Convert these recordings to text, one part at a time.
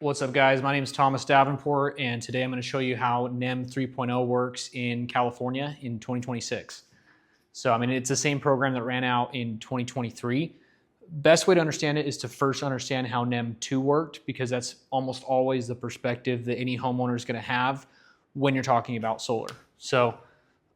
What's up, guys? My name is Thomas Davenport, and today I'm going to show you how NEM 3.0 works in California in 2026. So, it's the same program that ran out in 2023. Best way to understand it is to first understand how NEM 2 worked, because that's almost always the perspective that any homeowner is going to have when you're talking about solar. So,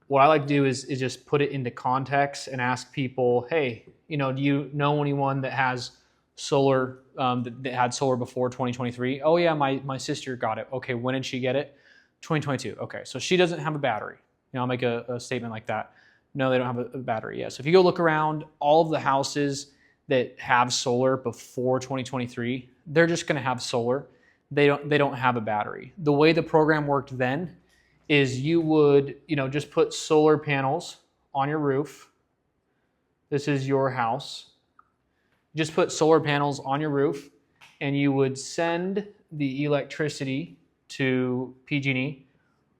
what I like to do is just put it into context and ask people, hey, do you know anyone that has solar, that had solar before 2023? Oh yeah, my sister got it. Okay, when did she get it? 2022. Okay, so she doesn't have a battery. I'll make a statement like that. No, they don't have a battery yet. So if you go look around, all of the houses that have solar before 2023, they're just going to have solar. They don't have a battery. The way the program worked then is you would, just put solar panels on your roof. This is your house. Just put solar panels on your roof, and you would send the electricity to PG&E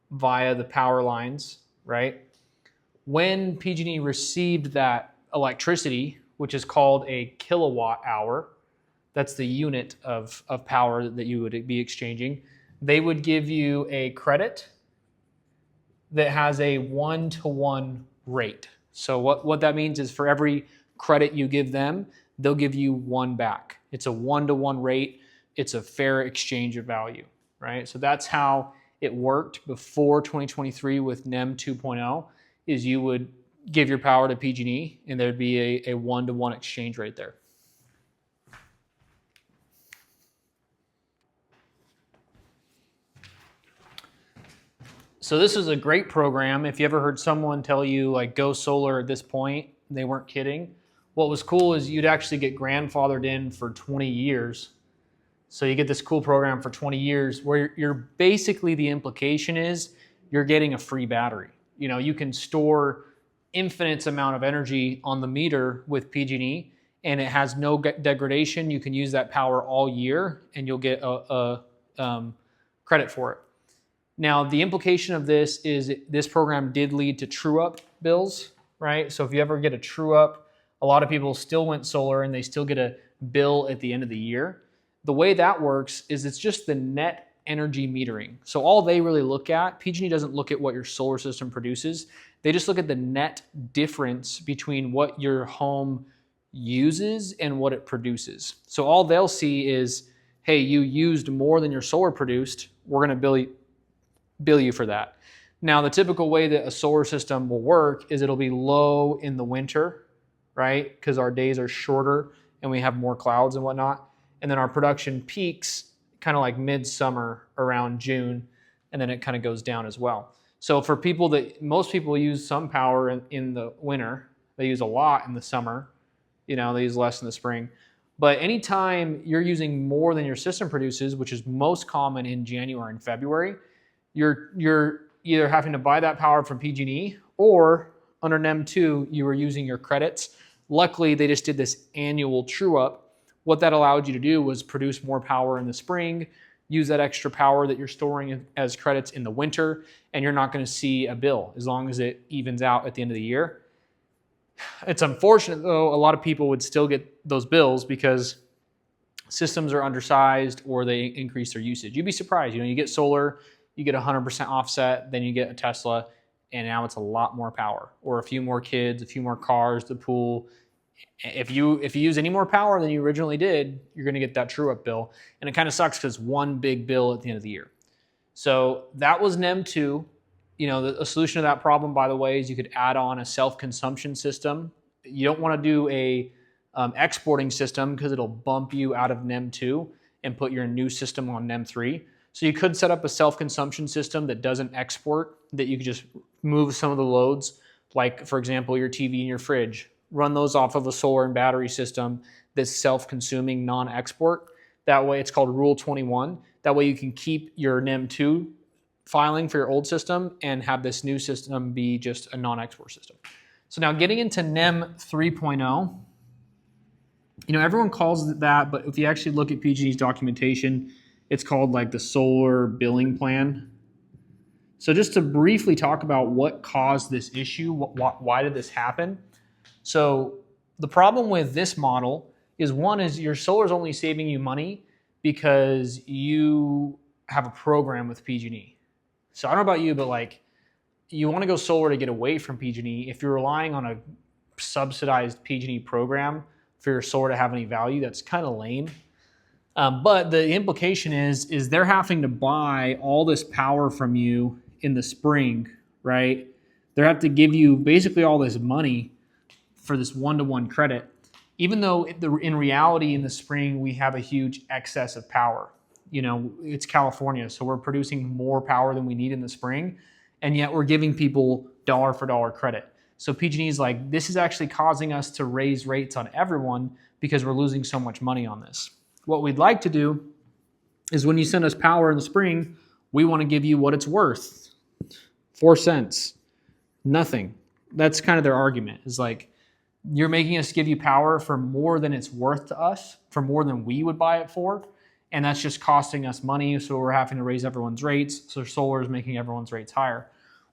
via the power lines, right? When PG&E received that electricity, which is called a kilowatt hour, that's the unit of power that you would be exchanging, they would give you a credit that has a 1-to-1 rate. So what that means is for every credit you give them, they'll give you one back. It's a 1-to-1 rate. It's a fair exchange of value, right? So that's how it worked before 2023 with NEM 2.0, is you would give your power to PG&E and there'd be a 1-to-1 exchange rate there. So this is a great program. If you ever heard someone tell you like go solar at this point, they weren't kidding. What was cool is you'd actually get grandfathered in for 20 years. So you get this cool program for 20 years where you're basically, the implication is you're getting a free battery. You can store infinite amount of energy on the meter with PG&E, and it has no degradation. You can use that power all year and you'll get a credit for it. Now, the implication of this is this program did lead to true-up bills, right? So if you ever get a true-up, a lot of people still went solar and they still get a bill at the end of the year. The way that works is it's just the net energy metering. So all they really look at, PG&E doesn't look at what your solar system produces. They just look at the net difference between what your home uses and what it produces. So all they'll see is, hey, you used more than your solar produced. We're going to bill you for that. Now, the typical way that a solar system will work is it'll be low in the winter, right? Because our days are shorter and we have more clouds and whatnot. And then our production peaks kind of like midsummer around June, and then it kind of goes down as well. So for most people use some power in the winter. They use a lot in the summer. They use less in the spring. But anytime you're using more than your system produces, which is most common in January and February, you're either having to buy that power from PG&E, or under NEM 2, you were using your credits. Luckily, they just did this annual true-up. What that allowed you to do was produce more power in the spring, use that extra power that you're storing as credits in the winter, and you're not going to see a bill as long as it evens out at the end of the year. It's unfortunate, though, a lot of people would still get those bills because systems are undersized or they increase their usage. You'd be surprised. You get solar, you get 100% offset, then you get a Tesla, and now it's a lot more power. Or a few more kids, a few more cars, the pool. If you use any more power than you originally did, you're going to get that true-up bill. And it kind of sucks because it's one big bill at the end of the year. So that was NEM 2. The solution to that problem, by the way, is you could add on a self-consumption system. You don't want to do a exporting system because it'll bump you out of NEM 2 and put your new system on NEM 3. So you could set up a self-consumption system that doesn't export, that you could just move some of the loads, like, for example, your TV and your fridge. Run those off of a solar and battery system that's self-consuming, non-export. That way, it's called Rule 21. That way you can keep your NEM 2 filing for your old system and have this new system be just a non-export system. So now getting into NEM 3.0, everyone calls it that, but if you actually look at PG&E's documentation, it's called like the solar billing plan. So just to briefly talk about what caused this issue, why did this happen? So the problem with this model is, one is your solar is only saving you money because you have a program with PG&E. So I don't know about you, but like you want to go solar to get away from PG&E. If you're relying on a subsidized PG&E program for your solar to have any value, that's kind of lame. But the implication is they're having to buy all this power from you in the spring, right? They have to give you basically all this money for this one-to-one credit, even though in reality in the spring we have a huge excess of power. You know, it's California, so we're producing more power than we need in the spring, and yet we're giving people dollar for dollar credit. So PG&E is like, this is actually causing us to raise rates on everyone because we're losing so much money on this. What we'd like to do is when you send us power in the spring, we want to give you what it's worth. 4 cents. Nothing. That's kind of their argument. Is like, you're making us give you power for more than it's worth to us, for more than we would buy it for, and that's just costing us money, so we're having to raise everyone's rates, so solar is making everyone's rates higher.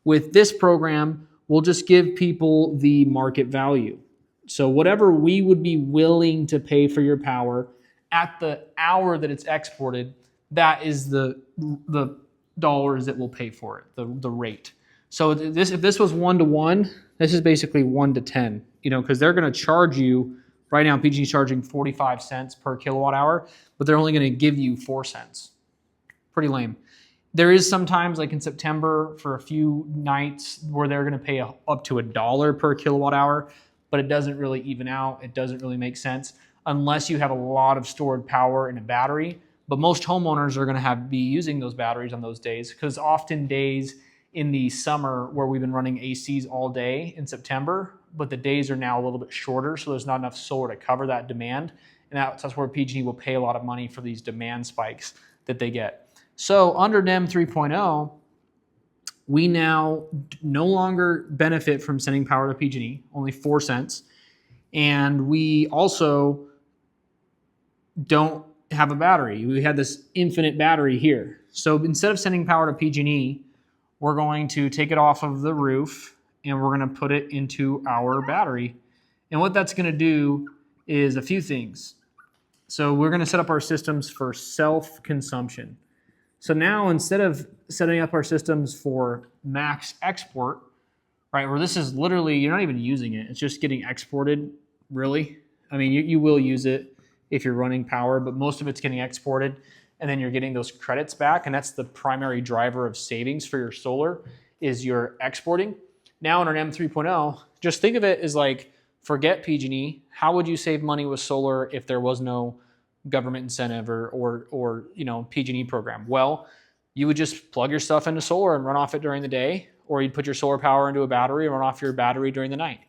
With this program, we'll just give people the market value. So whatever we would be willing to pay for your power at the hour that it's exported, that is the dollars that we'll pay for it, the rate. So if this was 1-to-1, this is basically 1-to-10, because they're going to charge you, right now PG&E is charging 45 cents per kilowatt hour, but they're only going to give you 4 cents. Pretty lame. There is sometimes, like in September, for a few nights where they're going to pay up to $1 per kilowatt hour, but it doesn't really even out. It doesn't really make sense unless you have a lot of stored power in a battery. But most homeowners are going to be using those batteries on those days, because often days in the summer where we've been running ACs all day in September, but the days are now a little bit shorter, so there's not enough solar to cover that demand. And that's where PG&E will pay a lot of money for these demand spikes that they get. So under NEM 3.0, we now no longer benefit from sending power to PG&E, only 4 cents. And we also don't have a battery. We had this infinite battery here. So instead of sending power to PG&E, we're going to take it off of the roof and we're going to put it into our battery. And what that's going to do is a few things. So we're going to set up our systems for self-consumption. So now instead of setting up our systems for max export, right, where this is literally, you're not even using it, it's just getting exported, really. I mean, you will use it if you're running power, but most of it's getting exported, and then you're getting those credits back, and that's the primary driver of savings for your solar, is you're exporting. Now in our NEM 3.0, just think of it as like, forget PG&E. How would you save money with solar if there was no government incentive or PG&E program? Well, you would just plug your stuff into solar and run off it during the day, or you'd put your solar power into a battery and run off your battery during the night.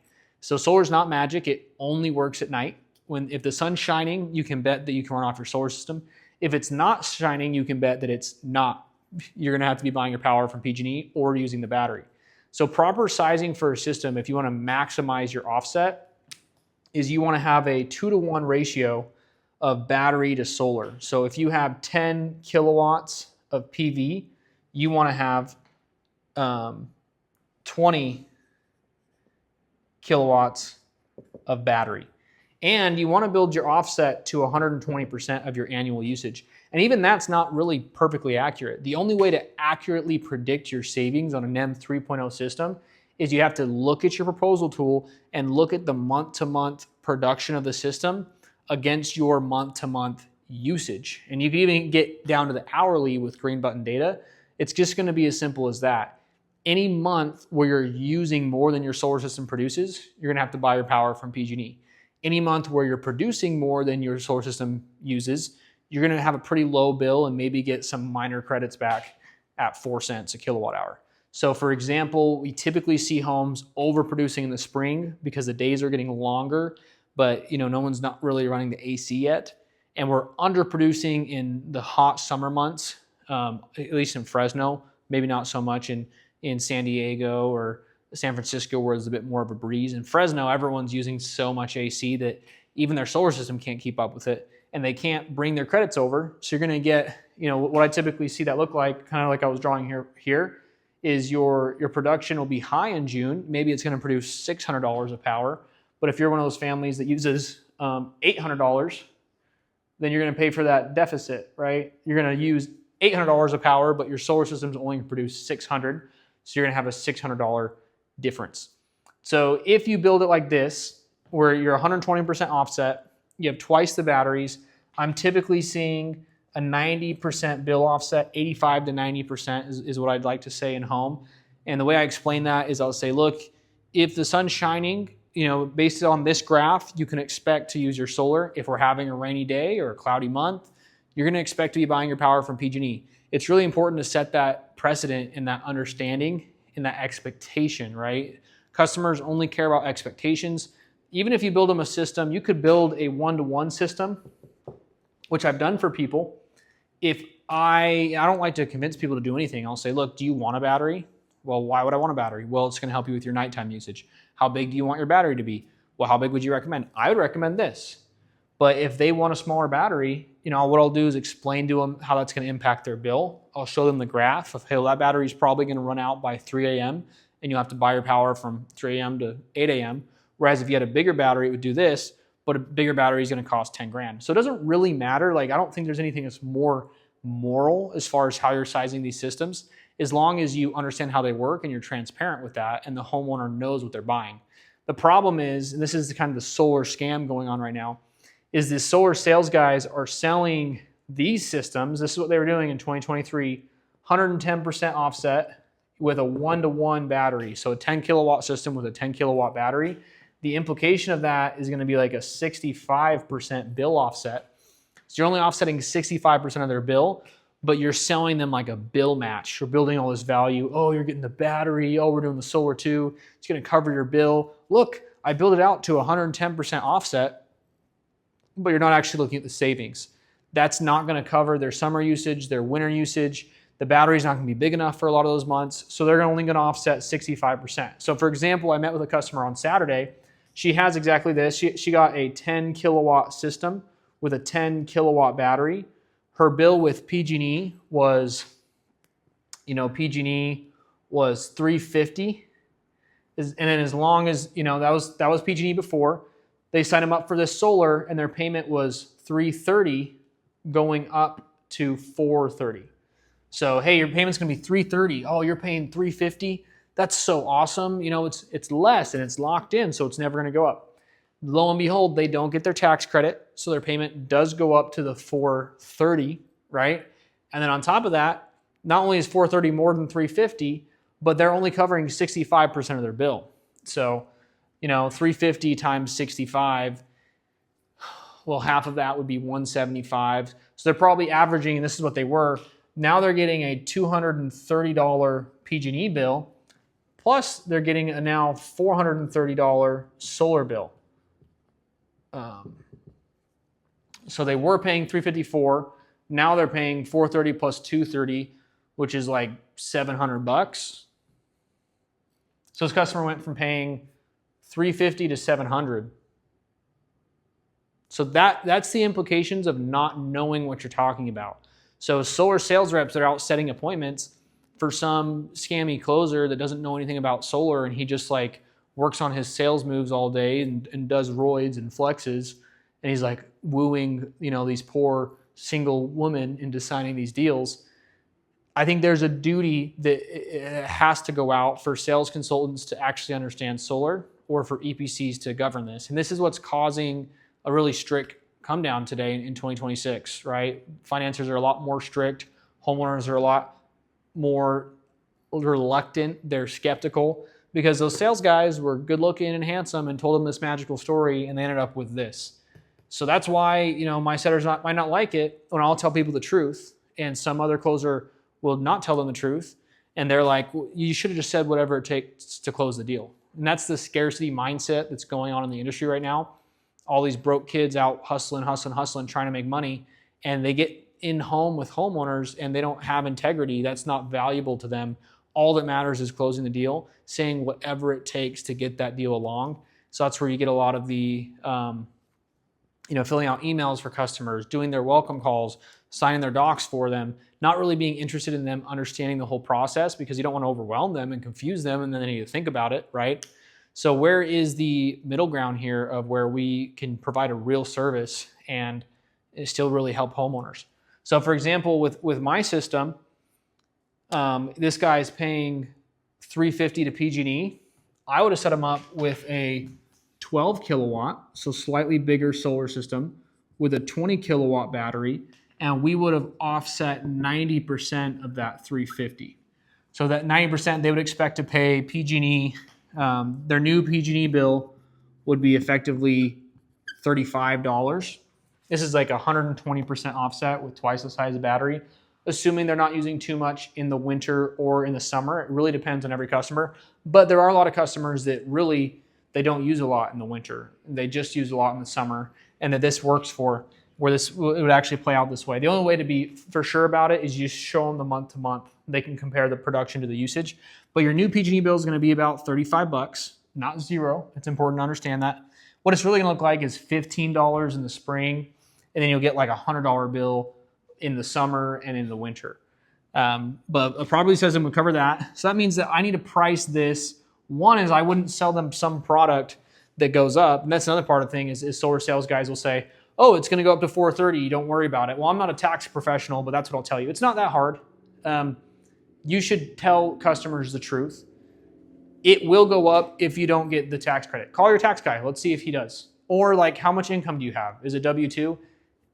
So solar is not magic. It only works at night. If the sun's shining, you can bet that you can run off your solar system. If it's not shining, you can bet that it's not. You're going to have to be buying your power from PG&E or using the battery. So proper sizing for a system, if you want to maximize your offset, is you want to have a 2-to-1 ratio of battery to solar. So if you have 10 kilowatts of PV, you want to have 20 kilowatts of battery. And you want to build your offset to 120% of your annual usage. And even that's not really perfectly accurate. The only way to accurately predict your savings on a NEM 3.0 system is you have to look at your proposal tool and look at the month-to-month production of the system against your month-to-month usage. And you can even get down to the hourly with green button data. It's just going to be as simple as that. Any month where you're using more than your solar system produces, you're going to have to buy your power from PG&E. Any month where you're producing more than your solar system uses, you're going to have a pretty low bill and maybe get some minor credits back at 4 cents a kilowatt hour. So for example, we typically see homes overproducing in the spring because the days are getting longer, but no one's not really running the AC yet. And we're underproducing in the hot summer months, at least in Fresno, maybe not so much in San Diego or San Francisco, where there's a bit more of a breeze. In Fresno, everyone's using so much AC that even their solar system can't keep up with it, and they can't bring their credits over. So you're going to get, what I typically see that look like, kind of like I was drawing here, is your production will be high in June. Maybe it's going to produce $600 of power. But if you're one of those families that uses $800, then you're going to pay for that deficit, right? You're going to use $800 of power, but your solar system's only going to produce $600. So you're going to have a $600 difference. So if you build it like this, where you're 120% offset, you have twice the batteries, I'm typically seeing a 90% bill offset, 85 to 90% is what I'd like to say in home. And the way I explain that is I'll say, look, if the sun's shining, based on this graph, you can expect to use your solar. If we're having a rainy day or a cloudy month, you're going to expect to be buying your power from PG&E. It's really important to set that precedent and that understanding and that expectation, right? Customers only care about expectations. Even if you build them a system, you could build a one-to-one system, which I've done for people. If I don't like to convince people to do anything. I'll say, look, do you want a battery? Well, why would I want a battery? Well, it's going to help you with your nighttime usage. How big do you want your battery to be? Well, how big would you recommend? I would recommend this. But if they want a smaller battery, what I'll do is explain to them how that's going to impact their bill. I'll show them the graph of, hey, well, that battery is probably going to run out by 3 a.m. and you'll have to buy your power from 3 a.m. to 8 a.m. Whereas if you had a bigger battery, it would do this, but a bigger battery is going to cost 10 grand. So it doesn't really matter. I don't think there's anything that's more moral as far as how you're sizing these systems, as long as you understand how they work and you're transparent with that and the homeowner knows what they're buying. The problem is, and this is kind of the solar scam going on right now, is the solar sales guys are selling these systems. This is what they were doing in 2023, 110% offset with a 1-to-1 battery. So a 10 kilowatt system with a 10 kilowatt battery. The implication of that is going to be like a 65% bill offset. So you're only offsetting 65% of their bill, but you're selling them like a bill match. You're building all this value. Oh, you're getting the battery. Oh, we're doing the solar too. It's going to cover your bill. Look, I built it out to 110% offset, but you're not actually looking at the savings. That's not going to cover their summer usage, their winter usage. The battery's not going to be big enough for a lot of those months, so they're only going to offset 65%. So for example, I met with a customer on Saturday. She has exactly this. She got a 10 kilowatt system with a 10 kilowatt battery. Her bill with PG&E was, PG&E was $350. And then as long as, that was PG&E before, they signed them up for this solar and their payment was $330 going up to $430. So, hey, your payment's gonna be $330. Oh, you're paying $350? That's so awesome. It's less and it's locked in, so it's never gonna go up. Lo and behold, they don't get their tax credit, so their payment does go up to the $430, right? And then on top of that, not only is $430 more than $350, but they're only covering 65% of their bill. So, $350 times 65, well, half of that would be $175. So they're probably averaging, and this is what they were, now they're getting a $230 PG&E bill, plus they're getting a now $430 solar bill. So they were paying $354. Now they're paying $430 plus $230, which is like $700. So this customer went from paying $350 to $700. So that's the implications of not knowing what you're talking about. So solar sales reps that are out setting appointments for some scammy closer that doesn't know anything about solar, and he just works on his sales moves all day and does roids and flexes, and he's wooing these poor single women into signing these deals. I think there's a duty that has to go out for sales consultants to actually understand solar, or for EPCs to govern this. And this is what's causing a really strict come down today in 2026, right? Financiers are a lot more strict. Homeowners are a lot more reluctant. They're skeptical because those sales guys were good looking and handsome and told them this magical story, and they ended up with this. So that's why, my setters might not like it when I'll tell people the truth, and some other closer will not tell them the truth. And they're like, well, you should have just said whatever it takes to close the deal. And that's the scarcity mindset that's going on in the industry right now. All these broke kids out hustling, trying to make money, and they get in home with homeowners and they don't have integrity. That's not valuable to them. All that matters is closing the deal, saying whatever it takes to get that deal along. So that's where you get a lot of the, filling out emails for customers, doing their welcome calls, signing their docs for them, not really being interested in them understanding the whole process because you don't want to overwhelm them and confuse them, and then they need to think about it, right? So where is the middle ground here of where we can provide a real service and it still really help homeowners. So for example, with my system, this guy's paying $350 to PG&E. I would have set him up with a 12 kilowatt, so slightly bigger solar system with a 20 kilowatt battery, and we would have offset 90% of that 350. So that 90% they would expect to pay PG&E. Their new PG&E bill would be effectively $35. This is like a 120% offset with twice the size of battery, assuming they're not using too much in the winter or in the summer. It really depends on every customer. But there are a lot of customers that really, they don't use a lot in the winter. They just use a lot in the summer, and that this works for where it would actually play out this way. The only way to be for sure about it is you show them the month to month. They can compare the production to the usage. But your new PG&E bill is going to be about $35, not zero. It's important to understand that. What it's really going to look like is $15 in the spring, and then you'll get like a $100 bill in the summer and in the winter. But a property system would cover that. So that means that I need to price this. One is I wouldn't sell them some product that goes up. And that's another part of the thing is solar sales guys will say, oh, it's going to go up to $430. Don't worry about it. Well, I'm not a tax professional, but that's what I'll tell you. It's not that hard. You should tell customers the truth. It will go up if you don't get the tax credit. Call your tax guy. Let's see if he does. Or like, how much income do you have? Is it W-2?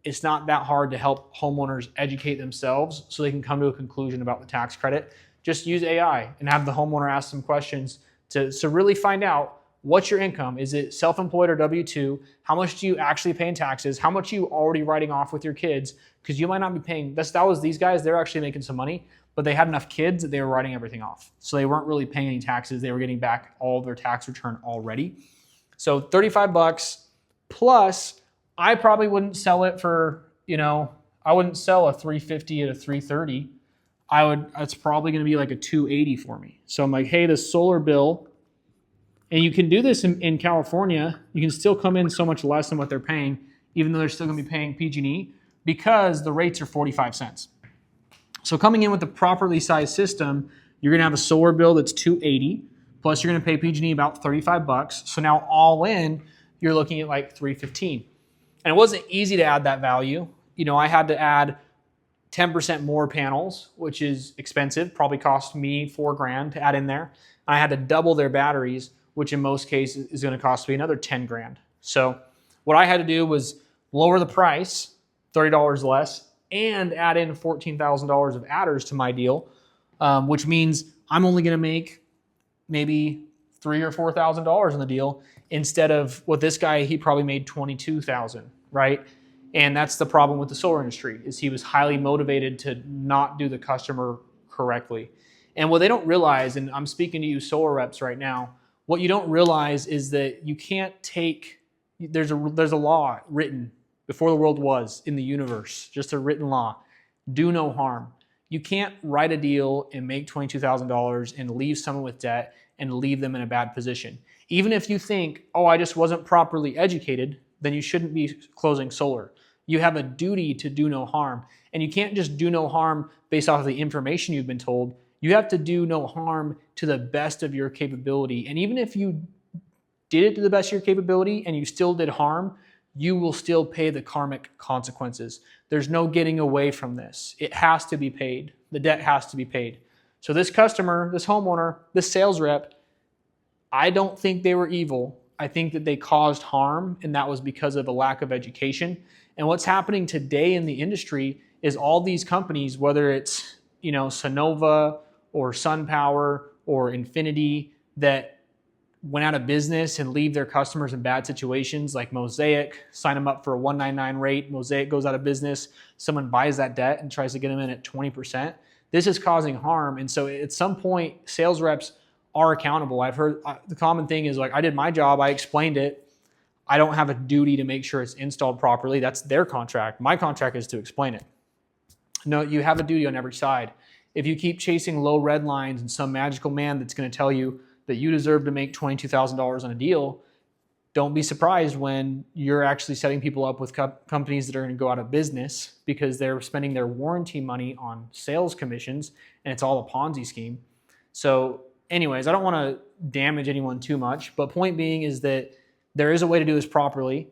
It's not that hard to help homeowners educate themselves so they can come to a conclusion about the tax credit. Just use AI and have the homeowner ask some questions to really find out what's your income. Is it self-employed or W-2? How much do you actually pay in taxes? How much are you already writing off with your kids? Because you might not be paying. That was these guys. They're actually making some money, but they had enough kids that they were writing everything off. So they weren't really paying any taxes. They were getting back all of their tax return already. So $35 plus. I probably wouldn't sell it for, I wouldn't sell a $350 at a $330. It's probably going to be like a $280 for me. So I'm like, hey, the solar bill, and you can do this in California. You can still come in so much less than what they're paying, even though they're still going to be paying PG&E, because the rates are 45 cents. So coming in with the properly sized system, you're going to have a solar bill that's $280, plus you're going to pay PG&E about $35. So now all in, you're looking at like $315. And it wasn't easy to add that value. I had to add 10% more panels, which is expensive, probably cost me $4,000 to add in there. I had to double their batteries, which in most cases is going to cost me another $10,000. So what I had to do was lower the price, $30 less, and add in $14,000 of adders to my deal, which means I'm only going to make maybe $3,000 or $4,000 on the deal instead of what this guy, he probably made $22,000, right? And that's the problem with the solar industry is he was highly motivated to not do the customer correctly. And what they don't realize, and I'm speaking to you solar reps right now, what you don't realize is that you can't take, there's a law written before the world was in the universe, just a written law, do no harm. You can't write a deal and make $22,000 and leave someone with debt and leave them in a bad position. Even if you think, oh, I just wasn't properly educated, then you shouldn't be closing solar. You have a duty to do no harm. And you can't just do no harm based off of the information you've been told. You have to do no harm to the best of your capability. And even if you did it to the best of your capability and you still did harm, you will still pay the karmic consequences. There's no getting away from this. It has to be paid. The debt has to be paid. So this customer, this homeowner, this sales rep, I don't think they were evil. I think that they caused harm, and that was because of a lack of education. And what's happening today in the industry is all these companies, whether it's Sonova or SunPower or Infinity, that went out of business and leave their customers in bad situations, like Mosaic, sign them up for a 199 rate, Mosaic goes out of business, someone buys that debt and tries to get them in at 20%. This is causing harm. And so at some point, sales reps are accountable. I've heard the common thing is like, I did my job, I explained it. I don't have a duty to make sure it's installed properly. That's their contract. My contract is to explain it. No, you have a duty on every side. If you keep chasing low red lines and some magical man that's going to tell you that you deserve to make $22,000 on a deal, don't be surprised when you're actually setting people up with companies that are going to go out of business because they're spending their warranty money on sales commissions, and it's all a Ponzi scheme. So anyways, I don't want to damage anyone too much, but point being is that there is a way to do this properly.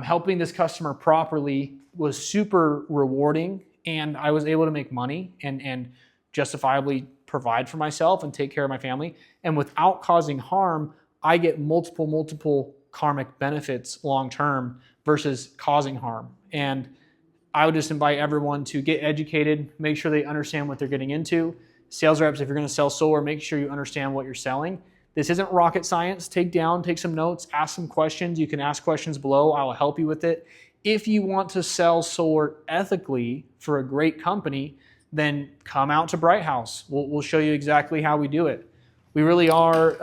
Helping this customer properly was super rewarding, and I was able to make money and justifiably provide for myself and take care of my family. And without causing harm, I get multiple karmic benefits long term versus causing harm. And I would just invite everyone to get educated, make sure they understand what they're getting into. Sales reps, if you're going to sell solar, make sure you understand what you're selling. This isn't rocket science. Take some notes, ask some questions. You can ask questions below. I will help you with it. If you want to sell solar ethically for a great company, then come out to Bright House. We'll show you exactly how we do it. We really are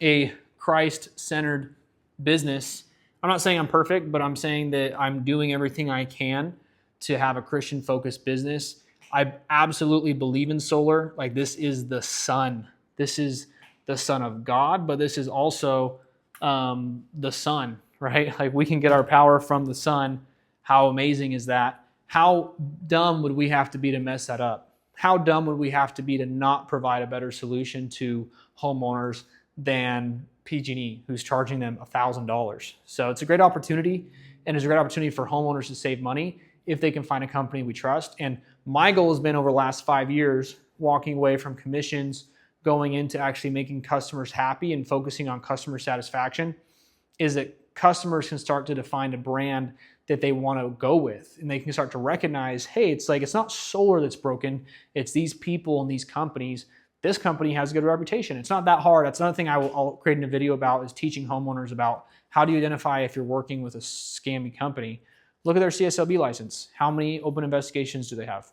a Christ-centered business. I'm not saying I'm perfect, but I'm saying that I'm doing everything I can to have a Christian-focused business. I absolutely believe in solar. Like, this is the sun. This is the Son of God, but this is also the sun, right? Like, we can get our power from the sun. How amazing is that? How dumb would we have to be to mess that up? How dumb would we have to be to not provide a better solution to homeowners than PG&E, who's charging them $1,000? So it's a great opportunity, and it's a great opportunity for homeowners to save money if they can find a company we trust. And my goal has been, over the last 5 years, walking away from commissions, going into actually making customers happy and focusing on customer satisfaction, is that customers can start to define a brand that they want to go with, and they can start to recognize, hey, it's not solar that's broken, it's these people and these companies. This company has a good reputation. It's not that hard. That's another thing I'll create a video about, is teaching homeowners about how do you identify if you're working with a scammy company. Look at their CSLB license. How many open investigations do they have?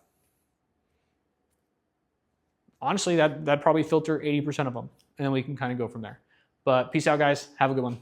Honestly, that'd probably filter 80% of them, and then we can kind of go from there. But peace out, guys. Have a good one.